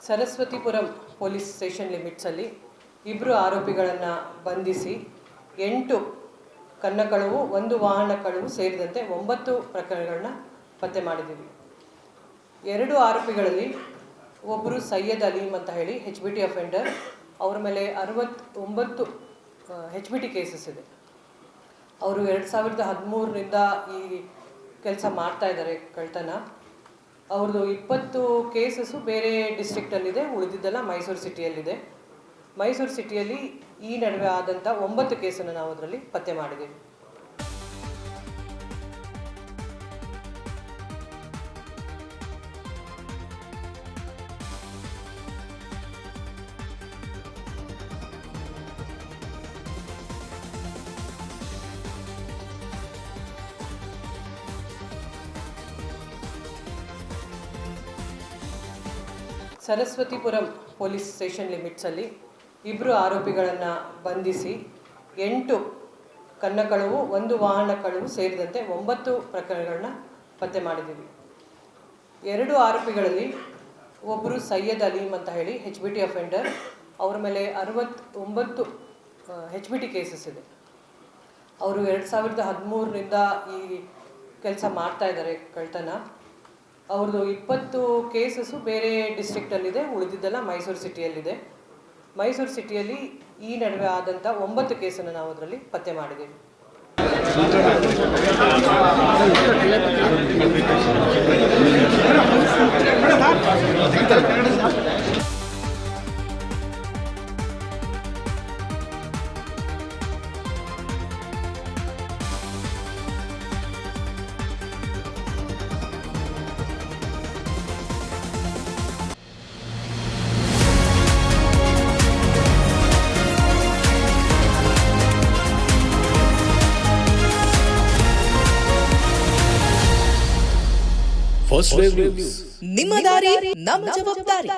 Saraswathipuram police station ಲಿಮಿಟ್ಸಲ್ಲಿ ಇಬ್ಬರು ಆರೋಪಿಗಳನ್ನು ಬಂಧಿಸಿ 8 ಕನ್ನಕಳವು 1 ವಾಹನ ಕಳವು ಸೇರಿದಂತೆ 9 ಪ್ರಕರಣಗಳನ್ನ ಪತ್ತೆ ಮಾಡಿದ್ದೀವಿ. 2 ಆರೋಪಿಗಳಲ್ಲಿ ಒಬ್ಬರು ಸೈಯದ್ ಅಲೀಂ ಅಂತ ಹೇಳಿ HBT ಅಫೆಂಡರ್, ಅವರ ಮೇಲೆ 69 HBT ಕೇಸಸ್ ಇದೆ. ಅವರು 2013ರಿಂದ ಈ ಕೆಲಸ ಮಾಡ್ತಾ ಇದ್ದಾರೆ ಕಳ್ತನ. ಅವ್ರದ್ದು 20 ಕೇಸಸ್ಸು ಬೇರೆ ಡಿಸ್ಟ್ರಿಕ್ಟಲ್ಲಿದೆ, ಉಳಿದಿದ್ದೆಲ್ಲ ಮೈಸೂರು ಸಿಟಿಯಲ್ಲಿದೆ. ಮೈಸೂರು ಸಿಟಿಯಲ್ಲಿ ಈ ನಡುವೆ ಆದಂಥ 9 ಕೇಸನ್ನು ನಾವು ಅದರಲ್ಲಿ ಪತ್ತೆ ಮಾಡಿದ್ದೀವಿ. ಸರಸ್ವತಿಪುರಂ ಪೊಲೀಸ್ ಸ್ಟೇಷನ್ ಲಿಮಿಟ್ಸಲ್ಲಿ ಇಬ್ಬರು ಆರೋಪಿಗಳನ್ನು ಬಂಧಿಸಿ 8 ಕನ್ನಕಳವು 1 ವಾಹನ ಕಳವು ಸೇರಿದಂತೆ 9 ಪ್ರಕರಣಗಳನ್ನ ಪತ್ತೆ ಮಾಡಿದ್ದೀವಿ. 2 ಆರೋಪಿಗಳಲ್ಲಿ ಒಬ್ಬರು ಸೈಯದ್ ಅಲೀಂ ಅಂತ ಹೇಳಿ HBT ಅಫೆಂಡರ್, ಅವರ ಮೇಲೆ 69 HBT ಕೇಸಸ್ ಇದೆ. ಅವರು 2013ರಿಂದ ಈ ಕೆಲಸ ಮಾಡ್ತಾ ಇದ್ದಾರೆ ಕಳ್ತನ. ಅವ್ರದ್ದು 20 ಕೇಸಸ್ಸು ಬೇರೆ ಡಿಸ್ಟ್ರಿಕ್ಟಲ್ಲಿದೆ, ಉಳಿದಿದ್ದೆಲ್ಲ ಮೈಸೂರು ಸಿಟಿಯಲ್ಲಿದೆ. ಮೈಸೂರು ಸಿಟಿಯಲ್ಲಿ ಈ ನಡುವೆ ಆದಂಥ 9 ಕೇಸನ್ನು ನಾವು ಅದರಲ್ಲಿ ಪತ್ತೆ ಮಾಡಿದ್ದೀವಿ. ಫಸ್ಟ್ ವೇವ್ ನ್ಯೂಸ್, ನಿಮ್ಮ ದಾರಿ ನಮ್ಮ ಜವಾಬ್ದಾರಿ.